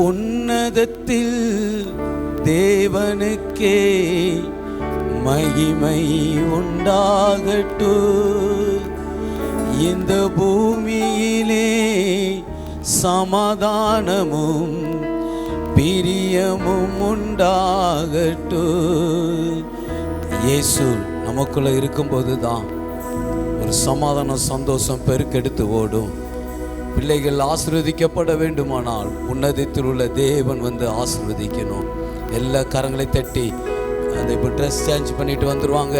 உன்னதத்தில் தேவனுக்கே மகிமை உண்டாகட்டும். இந்த பூமியிலே சமாதானமும் பிரியமும் உண்டாகட்டும். இயேசு நமக்குள்ள இருக்கும்போது தான் ஒரு சமாதானம், சந்தோஷம் பெருக்கெடுத்து ஓடும். பிள்ளைகள் ஆசீர்வதிக்கப்பட வேண்டுமானால் உன்னதத்தில் உள்ள தேவன் வந்து ஆசீர்வதிக்கணும். எல்லா கரங்களை தட்டி அந்த இப்போ ட்ரெஸ் சேஞ்ச் பண்ணிட்டு வந்துடுவாங்க.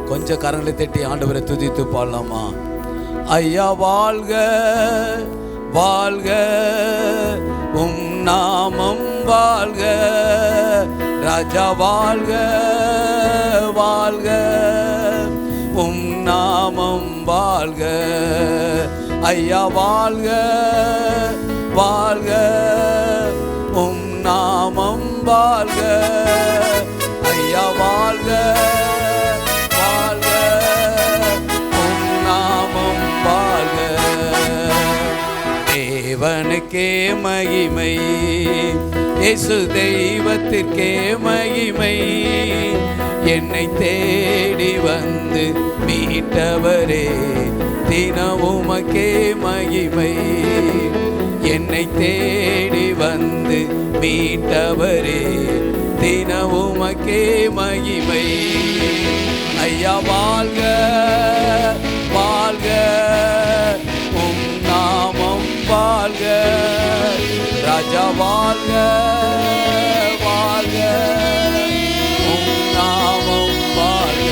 கொஞ்சம் கரங்களை தட்டி ஆண்டவரை துதித்து பாடலாமா? ஐயா வாழ்க வாழ்க, உம் நாமம் வாழ்க. ராஜா வாழ்க வாழ்க, உம் நாமம் வாழ்க. ஐயா வாழ்க வாழ்க, உம் நாமம் வாழ்க. ஐயா வாழ்க வாழ்க, உம் நாமம் வாழ்க. தேவனுக்கே மகிமை, இயேசு தெய்வத்திற்கே மகிமை. என்னை தேடி வந்து மீட்டவரே தினவுமக்கே மகிமை. என்னை தேடி வந்து மீட்டவரே தினவுமக்கே மகிமை. ஐயா வாழ்க வாழ்க, உம் நாமம் வாழ்க. ராஜா வாழ்க வாழ்க, உம் நாமம் வாழ்க.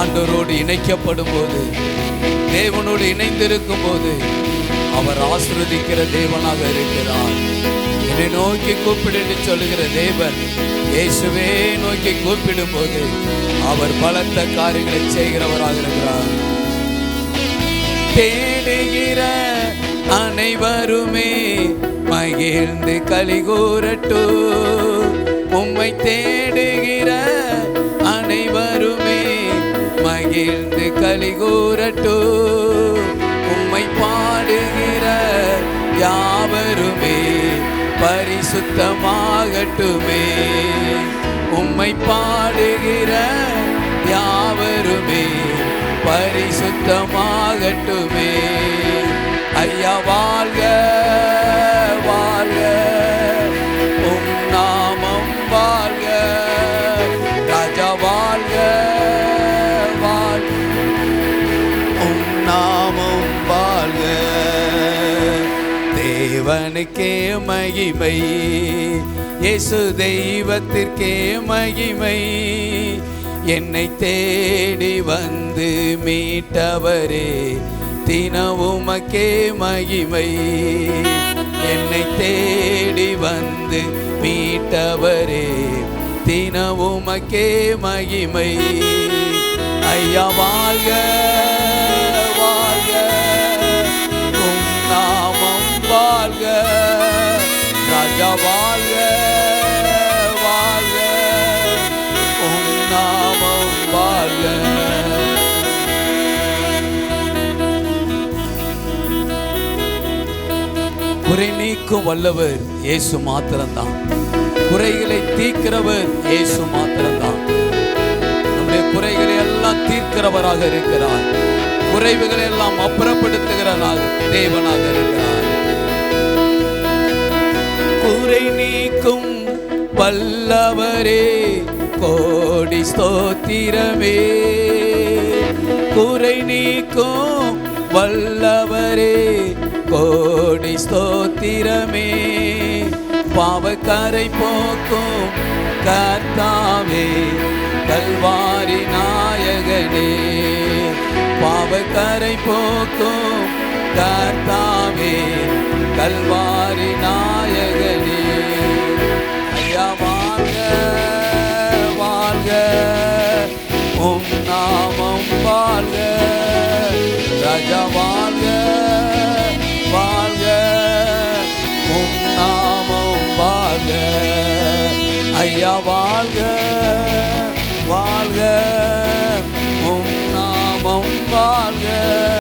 ஆண்டவரோடு இணைக்கப்படும் போது, தேவனோடு இணைந்திருக்கும் போது அவர் ஆசீர்வதிக்கிற தேவனாக இருக்கிறார். என்னை நோக்கி கூப்பிடு சொல்லுகிற தேவன் இயேசுவே நோக்கி கூப்பிடும் போது அவர் பலத்த காரியங்களை செய்கிறவராக இருக்கிறார். தேடுகிற அனைவருமே மகிழ்ந்து கலிகூரட்டும். உம்மை தேடுகிற அனைவருமே மகிழ்ந்து கலிகூரட்டும். உம்மை பாடுகிற யாவருமே பரிசுத்தமாகட்டுமே. உம்மை பாடுகிற யாவருமே பரிசுத்தமாகட்டுமே. ஐயா வாழ்க வாழ்க, உம் நாமம் வாழ்க. ராஜா வாழ்க வாழ்க, உம் நாமம் வாழ்க. தேவனுக்கே மகிமை, இயேசு தெய்வத்திற்கே மகிமை. என்னை தேடி வந்து மீட்டவரே தினவுமக்கே மகிமை. என்னை தேடி வந்து மீட்டவரே தினவுமக்கே மகிமை. ஐயா வாழ்க வாழ்க, உம் நாமம் வாழ்க. ராஜா வாழ்க வாழ்க, உம் நாமம் வாழ்க. குறை நீக்கும் வல்லவர் இயேசு மாத்திரம்தான். குறைகளை தீர்க்கிறவர் இயேசு மாத்திரம்தான். நம்முடைய குறைகளை எல்லாம் தீர்க்கிறவராக இருக்கிறார். குறைவுகளை எல்லாம் அப்புறப்படுத்துகிறார் தேவனாக இருக்கிறார். குறை நீக்கும் வல்லவரே கோடி ஸ்தோத்திரமே. குறை நீக்கும் வல்லவரே கோடி ஸ்தோத்திரமே. பாவக்கரை போக்கும் கர்த்தாவே கல்வாரி நாயகனே. பாவக்கரை போக்கும் கர்த்தாவே கல்வாரி நாயகனே. ஐயா வாழ்க வாழ்க, உம் நாமம் வாழ்க. ராஜா வாழ்க வாழ்க, உம் நாமம் வாழ்க. ஐயா வாழ்க வாழ்க,